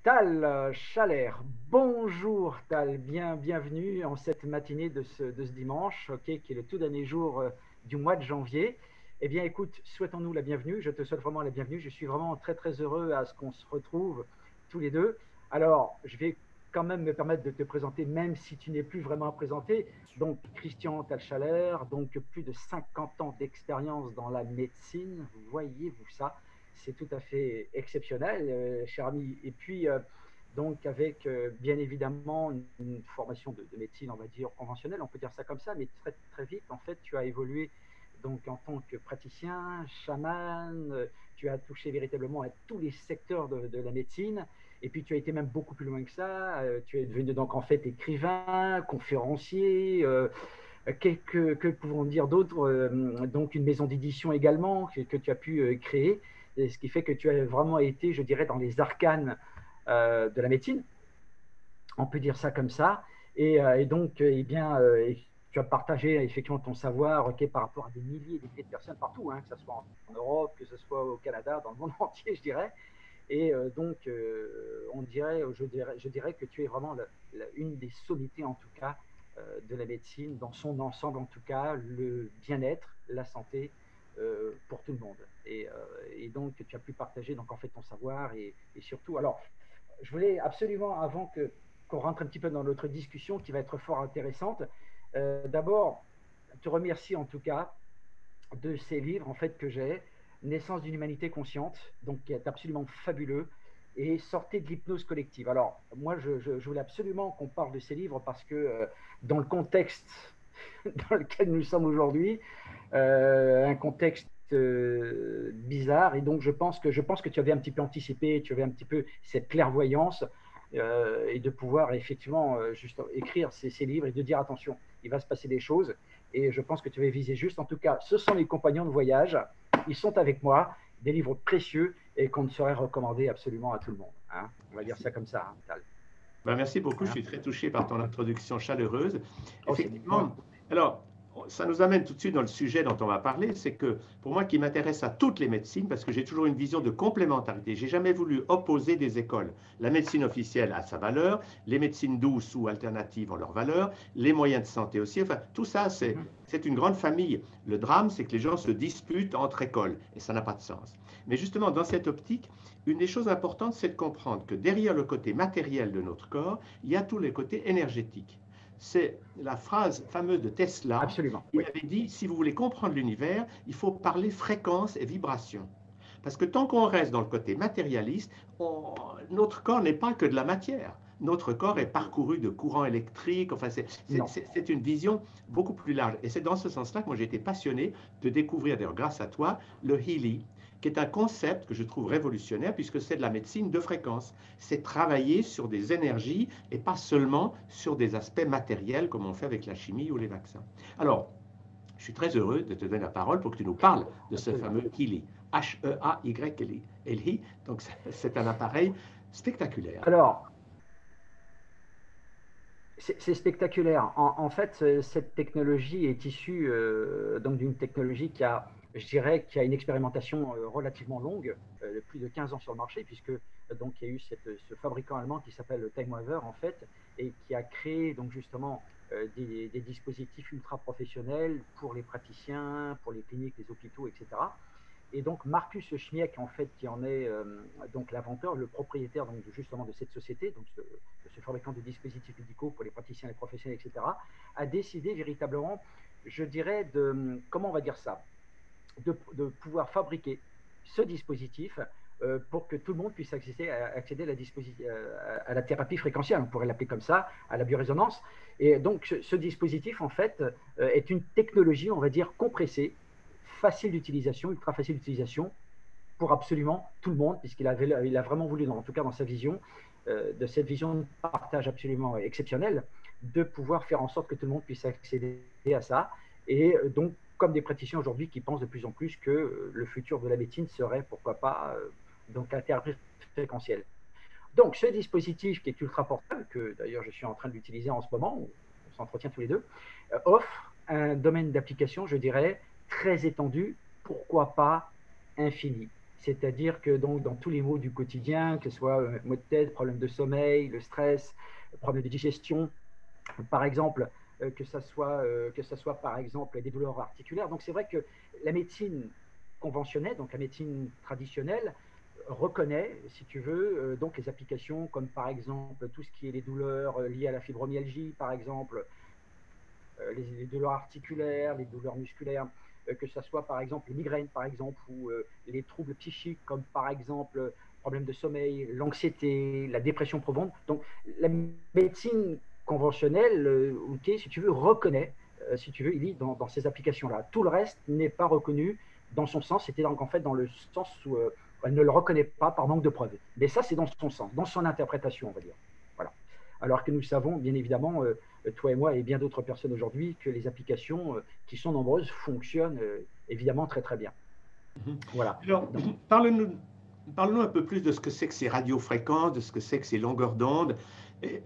Tal Chalère. Bonjour Tal, bienvenue en cette matinée de ce dimanche, qui est le tout dernier jour du mois de janvier. Eh bien écoute, souhaitons-nous la bienvenue, je te souhaite vraiment la bienvenue, je suis vraiment très heureux à ce qu'on se retrouve tous les deux. Alors, je vais quand même me permettre de te présenter, même si tu n'es plus vraiment présenté. Donc, Christian Tal Chalère, donc plus de 50 ans d'expérience dans la médecine, voyez-vous ça? C'est tout à fait exceptionnel, cher ami. Et puis, donc, avec bien évidemment une formation de médecine, on va dire conventionnelle, on peut dire ça comme ça, mais très vite, en fait, tu as évolué donc en tant que praticien, chaman, tu as touché véritablement à tous les secteurs de la médecine. Et puis, tu as été même beaucoup plus loin que ça. Tu es devenu donc en fait écrivain, conférencier. Que pouvons dire d'autre? Donc, une maison d'édition également que tu as pu créer. Et ce qui fait que tu as vraiment été, je dirais, dans les arcanes de la médecine. On peut dire ça comme ça. Et donc, eh bien, tu as partagé effectivement ton savoir par rapport à des milliers et des milliers de personnes partout, hein, que ce soit en Europe, que ce soit au Canada, dans le monde entier, je dirais. Et donc, je dirais que tu es vraiment une des sommités, en tout cas, de la médecine, dans son ensemble, en tout cas, le bien-être, la santé pour tout le monde. Et donc, tu as pu partager donc, en fait, ton savoir et surtout. Alors, je voulais absolument, avant qu'on rentre un petit peu dans notre discussion qui va être fort intéressante, d'abord, te remercier en tout cas de ces livres en fait que j'ai, Naissance d'une humanité consciente, donc qui est absolument fabuleux, et Sortez de l'hypnose collective. Alors moi je voulais absolument qu'on parle de ces livres parce que dans le contexte dans lequel nous sommes aujourd'hui, un contexte bizarre, et donc je pense que tu avais un petit peu anticipé, tu avais un petit peu cette clairvoyance et de pouvoir effectivement juste écrire ces livres et de dire attention, il va se passer des choses. Et je pense que tu avais visé juste. En tout cas, ce sont mes compagnons de voyage. Ils sont avec moi, des livres précieux et qu'on ne saurait recommander absolument à tout le monde. Hein. On va dire ça comme ça, hein, Tal. Ben, merci beaucoup, je Hein. suis très touché par ton introduction chaleureuse. Oh, c'est moi. Effectivement, alors, ça nous amène tout de suite dans le sujet dont on va parler, c'est que pour moi qui m'intéresse à toutes les médecines, parce que j'ai toujours une vision de complémentarité, j'ai jamais voulu opposer des écoles. La médecine officielle a sa valeur, les médecines douces ou alternatives ont leur valeur, les moyens de santé aussi, enfin tout ça c'est une grande famille. Le drame, c'est que les gens se disputent entre écoles, et ça n'a pas de sens. Mais justement, dans cette optique, une des choses importantes, c'est de comprendre que derrière le côté matériel de notre corps, il y a tous les côtés énergétiques. C'est la phrase fameuse de Tesla. Absolument, Il oui. avait dit, si vous voulez comprendre l'univers, il faut parler fréquence et vibration. Parce que tant qu'on reste dans le côté matérialiste, notre corps n'est pas que de la matière. Notre corps est parcouru de courants électriques. Enfin, c'est une vision beaucoup plus large. Et c'est dans ce sens-là que moi j'ai été passionné de découvrir, d'ailleurs grâce à toi, le Healy, qui est un concept que je trouve révolutionnaire puisque c'est de la médecine de fréquence. C'est travailler sur des énergies et pas seulement sur des aspects matériels comme on fait avec la chimie ou les vaccins. Alors, je suis très heureux de te donner la parole pour que tu nous parles de ce Absolument. fameux Healy. H-E-A-Y-L-I. Donc, c'est un appareil spectaculaire. Alors, c'est spectaculaire. En fait, cette technologie est issue donc d'une technologie qui a, je dirais, qui a une expérimentation relativement longue, de plus de 15 ans sur le marché, puisque donc il y a eu ce fabricant allemand qui s'appelle Time Warner en fait, et qui a créé donc justement des dispositifs ultra professionnels pour les praticiens, pour les cliniques, les hôpitaux, etc. Et donc Marcus Schmiek, en fait, qui en est donc l'inventeur, le propriétaire donc, justement de cette société, donc ce fabricant de dispositifs médicaux pour les praticiens, les professionnels, etc., a décidé véritablement, je dirais, comment on va dire ça, de pouvoir fabriquer ce dispositif pour que tout le monde puisse accéder à la thérapie fréquentielle, on pourrait l'appeler comme ça, à la biorésonance. Et donc ce dispositif, en fait, est une technologie, on va dire, compressée, facile d'utilisation, ultra facile d'utilisation pour absolument tout le monde, puisqu'il a vraiment voulu, en tout cas dans sa vision, de cette vision de partage absolument exceptionnelle, de pouvoir faire en sorte que tout le monde puisse accéder à ça. Et donc, comme des praticiens aujourd'hui qui pensent de plus en plus que le futur de la médecine serait, pourquoi pas, donc la thérapie fréquentielle. Donc, ce dispositif qui est ultra portable, que d'ailleurs je suis en train d'utiliser en ce moment, on s'entretient tous les deux, offre un domaine d'application, je dirais, très étendu, pourquoi pas infini. C'est-à-dire que donc, dans tous les maux du quotidien, que ce soit maux de tête, problème de sommeil, le stress, problème de digestion, par exemple, que ça soit par exemple des douleurs articulaires. Donc c'est vrai que la médecine conventionnelle, donc la médecine traditionnelle, reconnaît, si tu veux, donc les applications comme par exemple tout ce qui est les douleurs liées à la fibromyalgie, par exemple, les douleurs articulaires, les douleurs musculaires, que ce soit par exemple les migraines, par exemple, ou les troubles psychiques comme par exemple problèmes de sommeil, l'anxiété, la dépression profonde. Donc la médecine conventionnelle, okay, si tu veux, reconnaît, si tu veux, il est dans ces applications-là. Tout le reste n'est pas reconnu dans son sens, c'était donc en fait dans le sens où elle ne le reconnaît pas par manque de preuves. Mais ça, c'est dans son sens, dans son interprétation, on va dire. Voilà. Alors que nous savons, bien évidemment, toi et moi et bien d'autres personnes aujourd'hui, que les applications qui sont nombreuses fonctionnent évidemment très très bien. Voilà. Alors, parle-nous un peu plus de ce que c'est que ces radiofréquences, de ce que c'est que ces longueurs d'onde.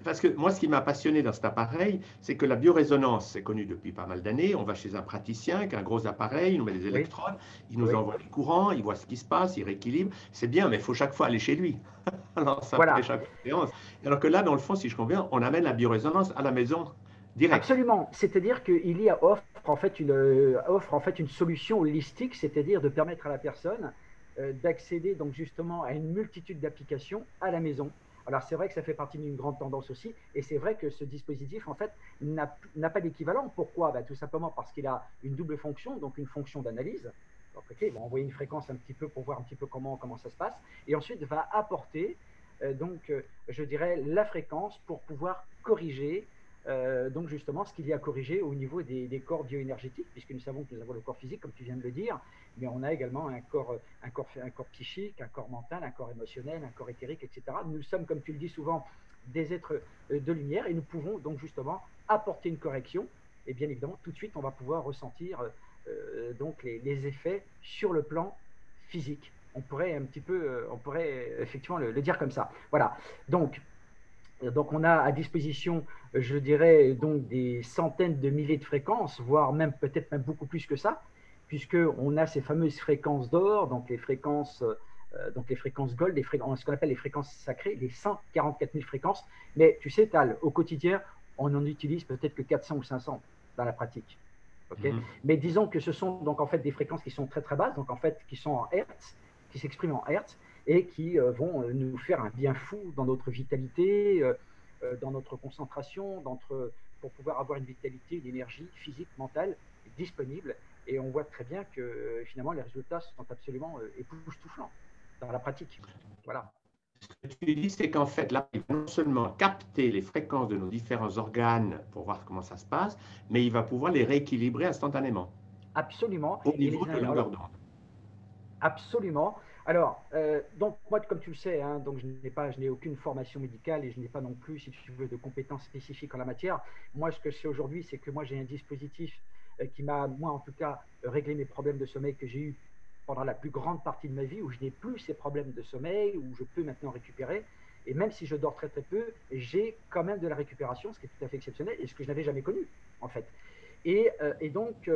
Parce que moi, ce qui m'a passionné dans cet appareil, c'est que la biorésonance, c'est connu depuis pas mal d'années. On va chez un praticien qui a un gros appareil, il nous met des électrodes, il nous envoie les courants, il voit ce qui se passe, il rééquilibre. C'est bien, mais il faut chaque fois aller chez lui. Alors, ça voilà. fait chaque séance. Alors que là, dans le fond, si je comprends bien, on amène la biorésonance à la maison direct. Absolument. C'est-à-dire qu'il y a offre en fait une solution holistique, c'est-à-dire de permettre à la personne d'accéder donc justement à une multitude d'applications à la maison. Alors c'est vrai que ça fait partie d'une grande tendance aussi, et c'est vrai que ce dispositif en fait n'a pas d'équivalent. Pourquoi? Tout simplement parce qu'il a une double fonction, donc une fonction d'analyse. Donc ok, il va envoyer une fréquence un petit peu pour voir un petit peu comment ça se passe, et ensuite va apporter je dirais la fréquence pour pouvoir corriger donc justement ce qu'il y a à corriger au niveau des corps bioénergétiques, puisque nous savons que nous avons le corps physique, comme tu viens de le dire, mais on a également un corps psychique, un corps mental, un corps émotionnel, un corps éthérique, etc. Nous sommes, comme tu le dis souvent, des êtres de lumière, et nous pouvons donc justement apporter une correction, et bien évidemment tout de suite on va pouvoir ressentir donc les effets sur le plan physique. On pourrait effectivement le dire comme ça. Voilà. Donc on a à disposition, je dirais, donc des centaines de milliers de fréquences, voire même peut-être même beaucoup plus que ça, puisqu'on a ces fameuses fréquences d'or, donc les fréquences gold, ce qu'on appelle les fréquences sacrées, les 144 000 fréquences. Mais tu sais, Tal, au quotidien, on n'en utilise peut-être que 400 ou 500 dans la pratique. Okay, mais disons que ce sont donc en fait des fréquences qui sont très très basses, donc en fait qui sont en Hertz, qui s'expriment en Hertz, et qui vont nous faire un bien fou dans notre vitalité, dans notre concentration, pour pouvoir avoir une vitalité, une énergie physique, mentale disponible. Et on voit très bien que finalement les résultats sont absolument époustouflants dans la pratique. Voilà. Ce que tu dis, c'est qu'en fait, là, il va non seulement capter les fréquences de nos différents organes pour voir comment ça se passe, mais il va pouvoir les rééquilibrer instantanément. Absolument. Au niveau de longueur d'onde. Absolument. Alors, donc moi, comme tu le sais, hein, donc je n'ai aucune formation médicale et je n'ai pas non plus, si tu veux, de compétences spécifiques en la matière. Moi, ce que je sais aujourd'hui, c'est que moi, j'ai un dispositif qui m'a, moi en tout cas, réglé mes problèmes de sommeil que j'ai eu pendant la plus grande partie de ma vie, où je n'ai plus ces problèmes de sommeil, où je peux maintenant récupérer. Et même si je dors très très peu, j'ai quand même de la récupération, ce qui est tout à fait exceptionnel et ce que je n'avais jamais connu, en fait. Et donc,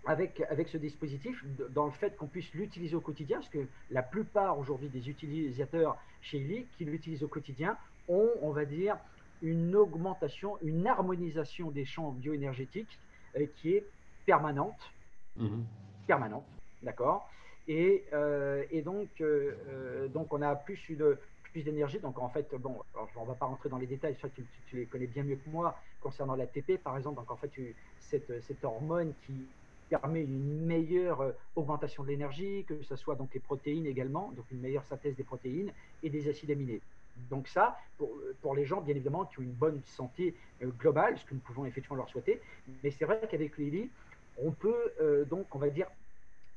avec ce dispositif, dans le fait qu'on puisse l'utiliser au quotidien, parce que la plupart aujourd'hui des utilisateurs chez Illy qui l'utilisent au quotidien ont, on va dire, une augmentation, une harmonisation des champs bioénergétiques qui est permanente, permanente, d'accord. Et donc on a plus d'énergie. Donc en fait, bon, alors, on ne va pas rentrer dans les détails, ça tu les connais bien mieux que moi concernant l'ATP par exemple. Donc en fait, cette hormone qui permet une meilleure augmentation de l'énergie, que ce soit donc les protéines également, donc une meilleure synthèse des protéines et des acides aminés. Donc ça, pour les gens, bien évidemment, qui ont une bonne santé globale, ce que nous pouvons effectivement leur souhaiter, mais c'est vrai qu'avec Lily, on peut donc, on va dire,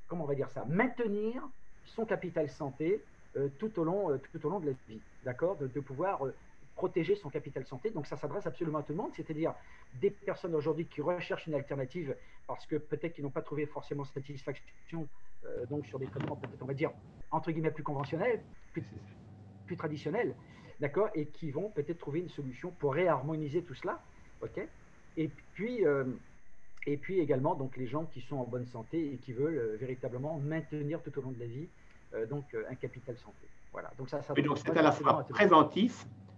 comment on va dire ça, maintenir son capital santé tout au long de la vie, d'accord, de pouvoir protéger son capital santé. Donc ça s'adresse absolument à tout le monde, c'est-à-dire des personnes aujourd'hui qui recherchent une alternative parce que peut-être qu'ils n'ont pas trouvé forcément satisfaction donc sur des traitements peut-être, on va dire, entre guillemets plus conventionnels, plus traditionnels, d'accord, et qui vont peut-être trouver une solution pour réharmoniser tout cela, ok. Et puis également donc les gens qui sont en bonne santé et qui veulent véritablement maintenir tout au long de la vie un capital santé. Voilà. Donc ça Et donc, c'est donne à la absolument fois à tout le monde.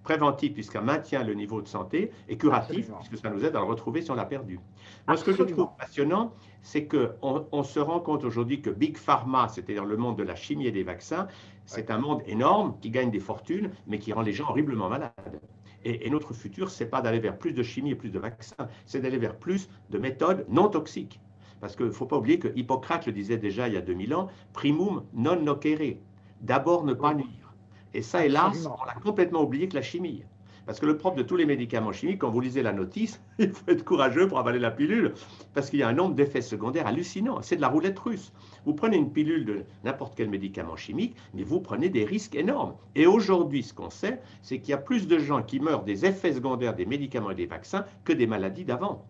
préventif puisqu'il maintient le niveau de santé, et curatif Absolument. puisque ça nous aide à le retrouver si on l'a perdu. Moi, ce que je trouve Absolument. passionnant, c'est qu'on se rend compte aujourd'hui que Big Pharma, c'est-à-dire le monde de la chimie et des vaccins, Ouais. c'est un monde énorme qui gagne des fortunes, mais qui rend les gens horriblement malades. Et notre futur, ce n'est pas d'aller vers plus de chimie et plus de vaccins, c'est d'aller vers plus de méthodes non toxiques. Parce qu'il ne faut pas oublier que Hippocrate le disait déjà il y a 2000 ans, primum non nocere, d'abord ne pas Oui, nuire. Et ça, hélas, absolument. on a complètement oublié que la chimie. Parce que le propre de tous les médicaments chimiques, quand vous lisez la notice, il faut être courageux pour avaler la pilule, parce qu'il y a un nombre d'effets secondaires hallucinants. C'est de la roulette russe. Vous prenez une pilule de n'importe quel médicament chimique, mais vous prenez des risques énormes. Et aujourd'hui, ce qu'on sait, c'est qu'il y a plus de gens qui meurent des effets secondaires des médicaments et des vaccins que des maladies d'avant.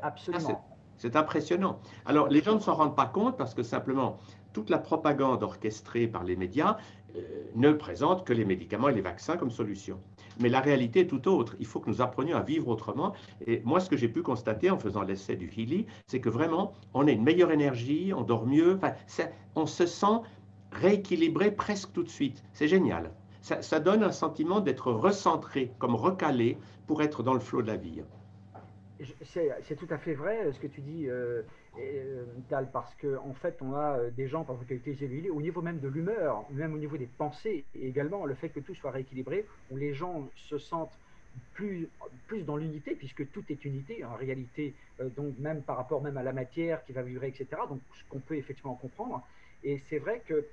Absolument. C'est impressionnant. Alors, les gens ne Absolument. s'en rendent pas compte parce que simplement, toute la propagande orchestrée par les médias ne présente que les médicaments et les vaccins comme solution. Mais la réalité est tout autre. Il faut que nous apprenions à vivre autrement. Et moi, ce que j'ai pu constater en faisant l'essai du Healy, c'est que vraiment, on a une meilleure énergie, on dort mieux, enfin, on se sent rééquilibré presque tout de suite. C'est génial. Ça donne un sentiment d'être recentré, comme recalé, pour être dans le flot de la vie. C'est tout à fait vrai ce que tu dis, Tal, parce qu'en fait, on a des gens, par exemple, qui ont été évalués au niveau même de l'humeur, même au niveau des pensées, et également le fait que tout soit rééquilibré, où les gens se sentent plus dans l'unité, puisque tout est unité en réalité, donc même par rapport même à la matière qui va vibrer, etc. Donc, ce qu'on peut effectivement comprendre. Et c'est vrai que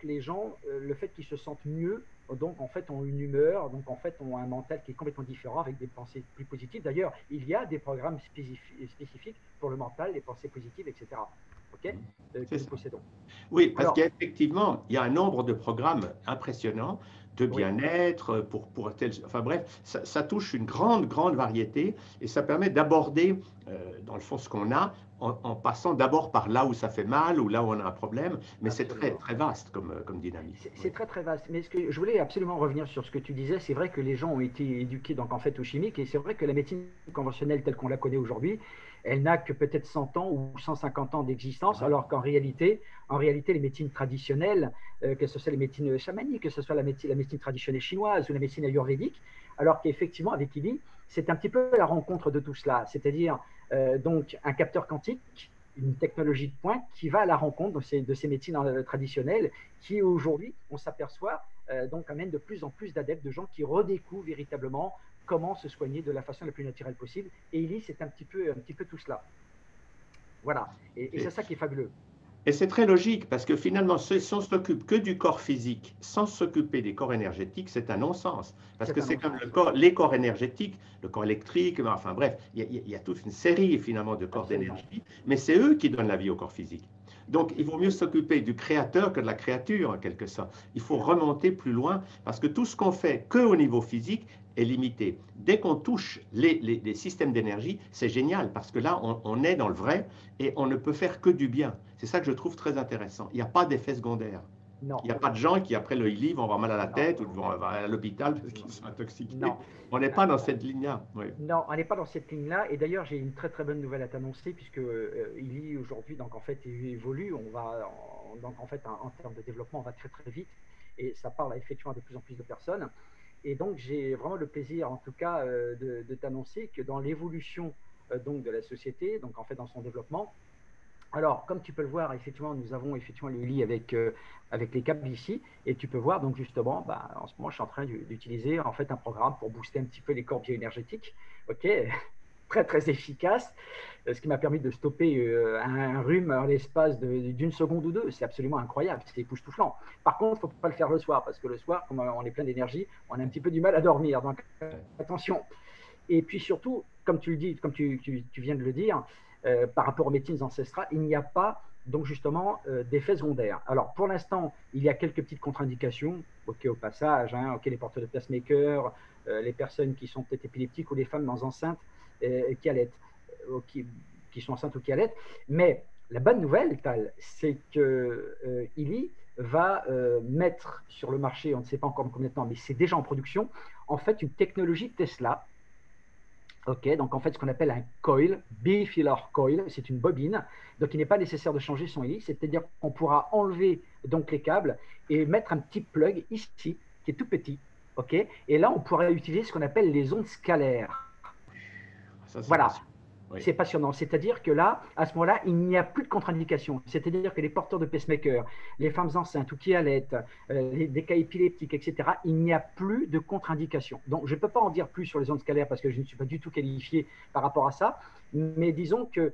les gens, le fait qu'ils se sentent mieux, donc en fait ont une humeur, donc en fait ont un mental qui est complètement différent avec des pensées plus positives. D'ailleurs, il y a des programmes spécifiques pour le mental, les pensées positives, etc. Ok, que C'est nous ça. possédons. Oui, parce Alors, qu'effectivement, il y a un nombre de programmes impressionnants de oui, bien-être, enfin bref, ça touche une grande, grande variété et ça permet d'aborder, dans le fond, ce qu'on a en passant d'abord par là où ça fait mal ou là où on a un problème, mais c'est très, absolument. très vaste comme dynamique. Oui. C'est très très vaste. Mais ce que je voulais absolument revenir sur ce que tu disais, c'est vrai que les gens ont été éduqués donc en fait au chimique et c'est vrai que la médecine conventionnelle telle qu'on la connaît aujourd'hui, elle n'a que peut-être 100 ans ou 150 ans d'existence, Voilà. alors en réalité, les médecines traditionnelles, que ce soit les médecines chamaniques, que ce soit la médecine traditionnelle chinoise ou la médecine ayurvédique, alors qu'effectivement avec Lily, c'est un petit peu la rencontre de tout cela, c'est-à-dire donc un capteur quantique, une technologie de pointe qui va à la rencontre de ces médecines traditionnelles qui aujourd'hui, on s'aperçoit, donc amène de plus en plus d'adeptes, de gens qui redécouvrent véritablement comment se soigner de la façon la plus naturelle possible. Et Ellie, c'est un petit peu tout cela. Voilà. Et c'est ça qui est fabuleux. Et c'est très logique parce que finalement, si on s'occupe que du corps physique sans s'occuper des corps énergétiques, c'est un non-sens. Parce C'est que un c'est comme non-sens, oui. les corps énergétiques, le corps électrique, enfin bref, il y a toute une série finalement de corps Absolument. d'énergie, mais c'est eux qui donnent la vie au corps physique. Donc il vaut mieux s'occuper du créateur que de la créature en quelque sorte. Il faut remonter plus loin parce que tout ce qu'on fait que au niveau physique est limité. Dès qu'on touche les systèmes d'énergie, c'est génial parce que là, on est dans le vrai et on ne peut faire que du bien. C'est ça que je trouve très intéressant. Il n'y a pas d'effet secondaire. Non, Il n'y a pas de gens qui, après le Healy, vont avoir mal à la non, tête ou vont à l'hôpital parce non, qu'ils sont intoxiqués. non. On n'est pas dans cette ligne-là. Oui. Non, on n'est pas dans cette ligne-là. Et d'ailleurs, j'ai une très très bonne nouvelle à t'annoncer puisque Illy aujourd'hui, donc en fait, il évolue. Donc en fait, en termes de développement, on va très très vite et ça parle effectivement à de plus en plus de personnes. Et donc, j'ai vraiment le plaisir, en tout cas, de t'annoncer que dans l'évolution donc de la société, donc en fait dans son développement, alors, comme tu peux le voir, effectivement, nous avons effectivement le lit avec les câbles ici, et tu peux voir, donc justement, bah, en ce moment, je suis en train d'utiliser en fait un programme pour booster un petit peu les corps bioénergétiques, ok, très très efficace, ce qui m'a permis de stopper un rhume en l'espace d'une seconde ou deux. C'est absolument incroyable, c'est époustouflant. Par contre, il ne faut pas le faire le soir, parce que le soir, comme on est plein d'énergie, on a un petit peu du mal à dormir, donc attention. Et puis surtout, comme tu le dis, comme tu viens de le dire, par rapport aux médecines ancestrales, il n'y a pas donc justement d'effets secondaires. Alors pour l'instant, il y a quelques petites contre-indications, ok au passage, hein, ok les porteurs de pacemaker, les personnes qui sont peut-être épileptiques ou les femmes enceintes qui allaitent, qui sont enceintes ou qui allaitent. Mais la bonne nouvelle, Tal, c'est que Illy va mettre sur le marché, on ne sait pas encore combien de temps, mais c'est déjà en production, en fait une technologie Tesla Ok, donc en fait, ce qu'on appelle un coil, B-filler coil, c'est une bobine. Donc, il n'est pas nécessaire de changer son hélice, c'est-à-dire qu'on pourra enlever donc les câbles et mettre un petit plug ici, qui est tout petit. Ok, et là, on pourra utiliser ce qu'on appelle les ondes scalaires. Ça, c'est Voilà, passionnant. Oui. c'est passionnant. C'est-à-dire que là, à ce moment-là, il n'y a plus de contre-indication. C'est-à-dire que les porteurs de pacemaker, les femmes enceintes ou qui allaitent, des cas épileptiques, etc., il n'y a plus de contre-indication. Donc, je ne peux pas en dire plus sur les ondes scalaires parce que je ne suis pas du tout qualifié par rapport à ça. Mais disons que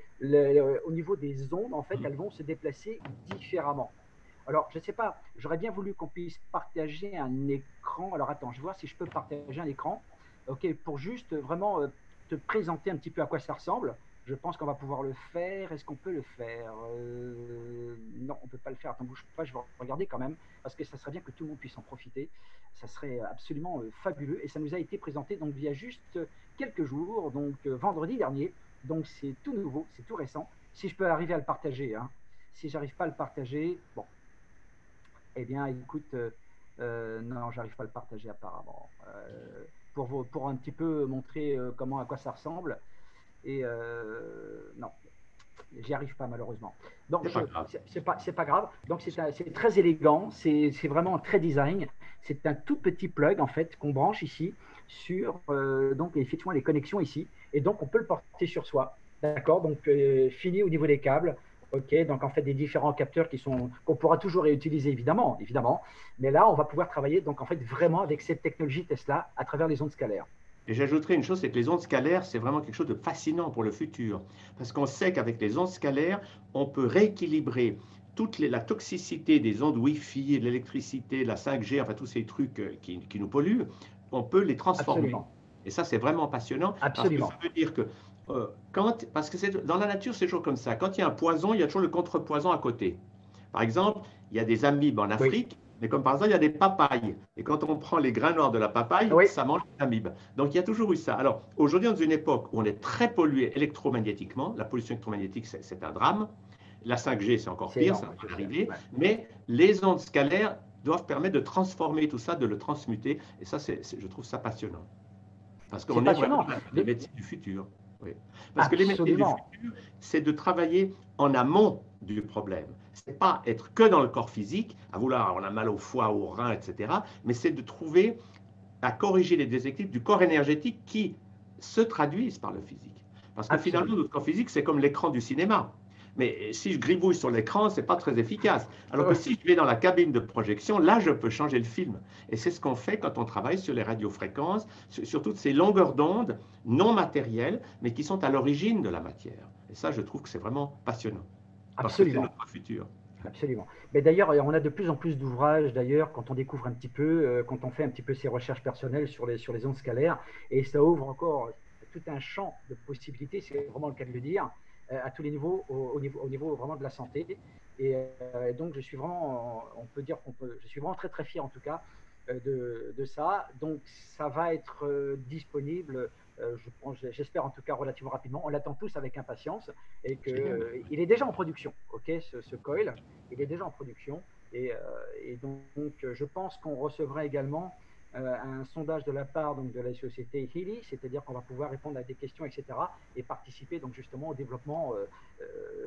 au niveau des ondes, en fait, elles vont se déplacer différemment. Alors, je ne sais pas, j'aurais bien voulu qu'on puisse partager un écran. Alors, attends, je vais voir si je peux partager un écran. OK, pour juste vraiment te présenter un petit peu à quoi ça ressemble. Je pense qu'on va pouvoir le faire. Est-ce qu'on peut le faire Non, on ne peut pas le faire. Attends, bouge pas, je vais regarder quand même, parce que ça serait bien que tout le monde puisse en profiter. Ça serait absolument fabuleux. Et ça nous a été présenté donc il y a juste quelques jours, donc vendredi dernier. Donc c'est tout nouveau, c'est tout récent. Si je peux arriver à le partager, hein. Si j'arrive pas à le partager, bon, eh bien, écoute, non, j'arrive pas à le partager apparemment. Pour un petit peu montrer comment, à quoi ça ressemble. Et non, j'y arrive pas malheureusement. Donc, C'est pas grave. c'est pas grave. Donc, c'est très élégant, c'est vraiment très design. C'est un tout petit plug en fait qu'on branche ici sur donc effectivement les connexions ici. Et donc, on peut le porter sur soi. D'accord. Donc, fini au niveau des câbles. OK, donc en fait des différents capteurs qu'on pourra toujours réutiliser évidemment, évidemment. Mais là, on va pouvoir travailler donc en fait vraiment avec cette technologie Tesla à travers les ondes scalaires. Et j'ajouterais une chose, c'est que les ondes scalaires, c'est vraiment quelque chose de fascinant pour le futur. Parce qu'on sait qu'avec les ondes scalaires, on peut rééquilibrer la toxicité des ondes Wi-Fi, de l'électricité, la 5G, enfin tous ces trucs qui nous polluent, on peut les transformer. Absolument, Et ça, c'est vraiment passionnant parce que ça absolument. veut dire que parce que dans la nature, c'est toujours comme ça. Quand il y a un poison, il y a toujours le contrepoison à côté. Par exemple, il y a des amibes en Oui, Afrique, mais comme par exemple, il y a des papayes. Et quand on prend les grains noirs de la papaye, oui, ça mange les amibes. Donc il y a toujours eu ça. Alors aujourd'hui, dans une époque où on est très pollué électromagnétiquement, la pollution électromagnétique, c'est un drame. La 5G, c'est encore c'est pire, ça énorme, je va sais. arriver. Ouais. Mais les ondes scalaires doivent permettre de transformer tout ça, de le transmuter. Et ça, je trouve ça passionnant. Parce C'est qu'on est vraiment passionnant. dans la médecine du futur. Oui. Parce que les médecines du Absolument, futur, c'est de travailler en amont du problème. Ce n'est pas être que dans le corps physique, à vouloir, on a mal au foie, au rein, etc. Mais c'est de trouver à corriger les déséquilibres du corps énergétique qui se traduisent par le physique. Parce que finalement, absolument. notre corps physique, c'est comme l'écran du cinéma. Mais si je gribouille sur l'écran, ce n'est pas très efficace. Alors que si je vais dans la cabine de projection, là, je peux changer le film. Et c'est ce qu'on fait quand on travaille sur les radiofréquences, sur toutes ces longueurs d'onde non matérielles, mais qui sont à l'origine de la matière. Et ça, je trouve que c'est vraiment passionnant. Parce que c'est Absolument. notre futur. Absolument. Mais d'ailleurs, on a de plus en plus d'ouvrages, d'ailleurs, quand on découvre un petit peu, quand on fait un petit peu ses recherches personnelles sur les ondes scalaires, et ça ouvre encore tout un champ de possibilités, c'est vraiment le cas de le dire, à tous les niveaux, au niveau vraiment de la santé. Et donc, je suis vraiment, on peut dire je suis vraiment très très fier en tout cas de ça. Donc, ça va être disponible, j'espère en tout cas relativement rapidement. On l'attend tous avec impatience et Génial. il est déjà en production, ok, ce coil, il est déjà en production et donc je pense qu'on recevra également un sondage de la part donc, de la société Healy, c'est-à-dire qu'on va pouvoir répondre à des questions, etc., et participer donc justement au développement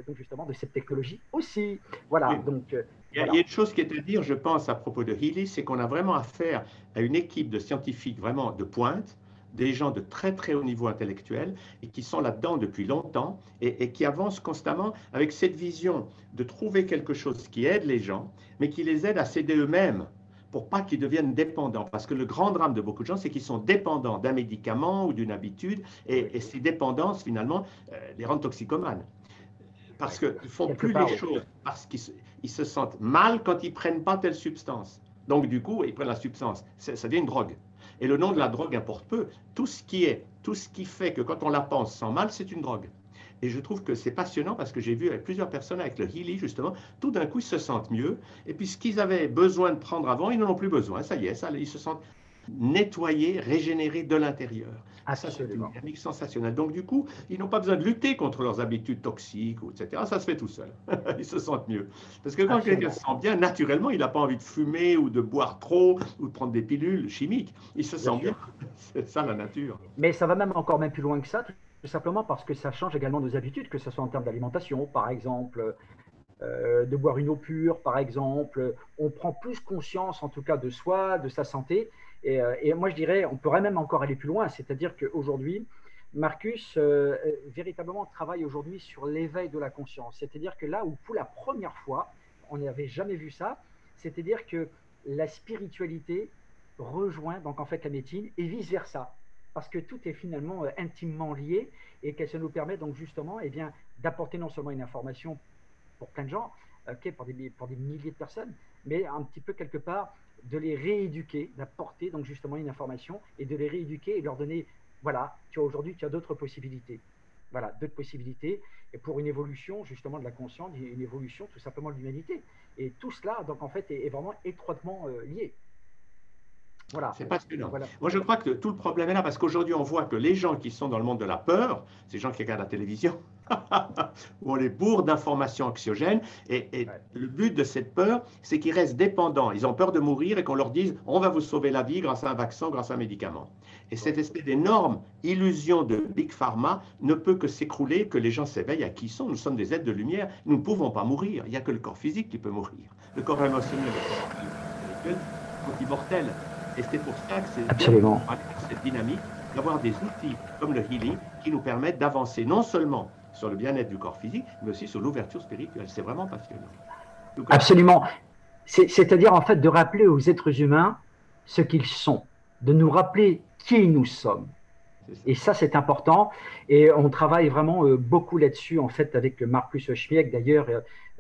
donc justement de cette technologie aussi. Voilà, Oui. donc Il y a voilà. une chose qui est à dire, je pense, à propos de Healy, c'est qu'on a vraiment affaire à une équipe de scientifiques vraiment de pointe, des gens de très très haut niveau intellectuel, et qui sont là-dedans depuis longtemps, et qui avancent constamment avec cette vision de trouver quelque chose qui aide les gens, mais qui les aide à s'aider eux-mêmes, pour pas qu'ils deviennent dépendants. Parce que le grand drame de beaucoup de gens, c'est qu'ils sont dépendants d'un médicament ou d'une habitude, Oui, et ces dépendances, finalement, les rendent toxicomanes oui. parce qu'ils ne font Quelque plus les part, oui. choses, parce qu'ils se sentent mal quand ils ne prennent pas telle substance. Donc, du coup, ils prennent la substance. Ça devient une drogue. Et le nom de Oui. la drogue importe peu. Tout ce qui fait que quand on la pense sans mal, c'est une drogue. Et je trouve que c'est passionnant parce que j'ai vu avec plusieurs personnes avec le Healy, justement, tout d'un coup, ils se sentent mieux. Et puis, ce qu'ils avaient besoin de prendre avant, ils n'en ont plus besoin. Ça y est, ils se sentent nettoyer, régénérer de l'intérieur. Ça, c'est une Absolument. dynamique sensationnelle. Donc, du coup, ils n'ont pas besoin de lutter contre leurs habitudes toxiques, etc. Ça se fait tout seul. Ils se sentent mieux. Parce que quand quelqu'un Absolument. se sent bien, naturellement, il n'a pas envie de fumer ou de boire trop ou de prendre des pilules chimiques. Il se Bien sent bien. sûr. C'est ça la nature. Mais ça va même encore même plus loin que ça, tout simplement parce que ça change également nos habitudes, que ce soit en termes d'alimentation, par exemple, de boire une eau pure, par exemple. On prend plus conscience, en tout cas, de soi, de sa santé. Et moi, je dirais, on pourrait même encore aller plus loin. C'est-à-dire qu'aujourd'hui, Marcus véritablement travaille aujourd'hui sur l'éveil de la conscience. C'est-à-dire que là où, pour la première fois, on n'avait jamais vu ça, c'est-à-dire que la spiritualité rejoint donc en fait la médecine et vice-versa. Parce que tout est finalement intimement lié et que ça nous permet donc justement eh bien, d'apporter non seulement une information pour plein de gens, okay, pour des milliers de personnes, mais un petit peu quelque part de les rééduquer, d'apporter donc justement une information et de les rééduquer et leur donner, voilà, aujourd'hui tu as d'autres possibilités. Voilà, d'autres possibilités et pour une évolution justement de la conscience, une évolution tout simplement de l'humanité. Et tout cela, donc en fait, est vraiment étroitement lié. Voilà, C'est passionnant. voilà. Moi, je crois que tout le problème est là parce qu'aujourd'hui, on voit que les gens qui sont dans le monde de la peur, ces gens qui regardent la télévision, où on les bourre d'informations anxiogènes, et Ouais. le but de cette peur, c'est qu'ils restent dépendants. Ils ont peur de mourir et qu'on leur dise, on va vous sauver la vie grâce à un vaccin, grâce à un médicament. Et cette Ouais. espèce d'énorme illusion de Big Pharma ne peut que s'écrouler, que les gens s'éveillent à qui ils sont. Nous sommes des êtres de lumière, nous ne pouvons pas mourir. Il n'y a que le corps physique qui peut mourir. Le corps émotionnel, le corps intellectuel sont immortels. Et c'est pour ça que c'est bien Absolument. cette dynamique d'avoir des outils comme le healing qui nous permettent d'avancer non seulement sur le bien-être du corps physique, mais aussi sur l'ouverture spirituelle. C'est vraiment passionnant. Absolument. C'est-à-dire en fait de rappeler aux êtres humains ce qu'ils sont, de nous rappeler qui nous sommes. Et ça, c'est important. Et on travaille vraiment beaucoup là-dessus, en fait, avec Marcus Schmieg. D'ailleurs,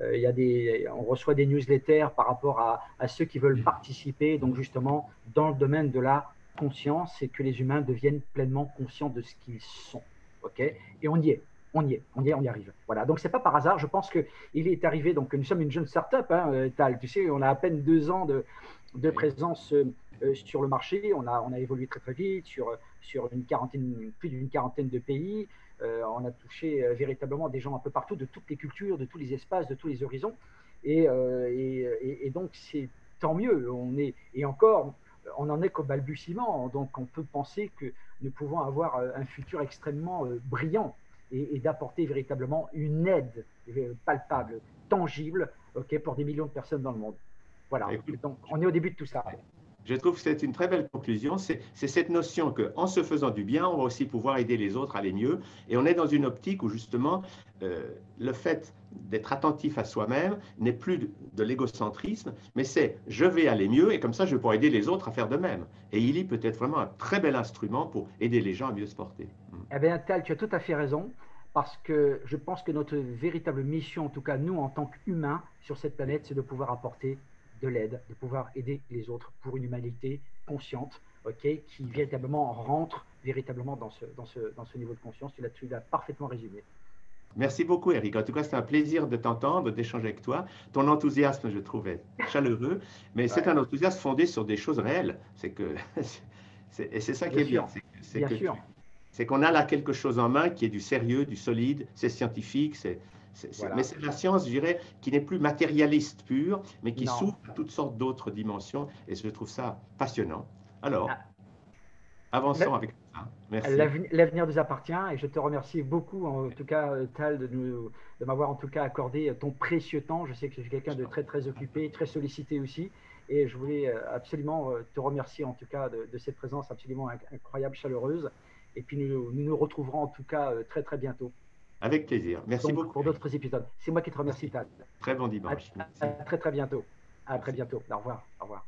on reçoit des newsletters par rapport à ceux qui veulent participer, donc justement, dans le domaine de la conscience et que les humains deviennent pleinement conscients de ce qu'ils sont. Okay, et on y est. On y est, on y arrive. Voilà. Donc, c'est pas par hasard. Je pense qu'il est arrivé. Donc, nous sommes une jeune start-up, hein, Tal. Tu sais, on a à peine 2 ans de présence sur le marché. On a évolué très, très vite sur plus d'une quarantaine de pays. On a touché véritablement des gens un peu partout, de toutes les cultures, de tous les espaces, de tous les horizons. Et donc, c'est tant mieux. Et encore, on n'en est qu'au balbutiement. Donc, on peut penser que nous pouvons avoir un futur extrêmement brillant et d'apporter véritablement une aide palpable, tangible, okay, pour des millions de personnes dans le monde. Voilà. Donc, on est au début de tout ça. Je trouve que c'est une très belle conclusion. C'est cette notion qu'en se faisant du bien, on va aussi pouvoir aider les autres à aller mieux. Et on est dans une optique où justement, le fait d'être attentif à soi-même n'est plus de l'égocentrisme, mais c'est je vais aller mieux et comme ça, je vais pouvoir aider les autres à faire de même. Et il y peut être vraiment un très bel instrument pour aider les gens à mieux se porter. Eh bien, Tal, tu as tout à fait raison, parce que je pense que notre véritable mission, en tout cas nous en tant qu'humains sur cette planète, c'est de pouvoir apporter de l'aide, de pouvoir aider les autres pour une humanité consciente, okay, qui véritablement rentre véritablement dans ce niveau de conscience. Tu l'as parfaitement résumé. Merci beaucoup, Eric. En tout cas, c'est un plaisir de t'entendre, d'échanger avec toi. Ton enthousiasme, je trouvais chaleureux, mais c'est un enthousiasme fondé sur des choses réelles. Et c'est ça qui est bien. C'est qu'on a là quelque chose en main qui est du sérieux, du solide, c'est scientifique, mais c'est la science, je dirais, qui n'est plus matérialiste pure, mais qui s'ouvre à toutes sortes d'autres dimensions. Et je trouve ça passionnant. Alors, avançons avec ça. Merci. L'avenir nous appartient et je te remercie beaucoup, en tout cas, Tal, de m'avoir en tout cas accordé ton précieux temps. Je sais que je suis quelqu'un de très, très occupé, très sollicité aussi. Et je voulais absolument te remercier en tout cas de cette présence absolument incroyable, chaleureuse. Et puis nous retrouverons en tout cas très, très bientôt. Avec plaisir. Merci beaucoup. Pour d'autres épisodes. C'est moi qui te remercie, Tal. Très bon dimanche. À très, très bientôt. À très bientôt. Au revoir. Au revoir.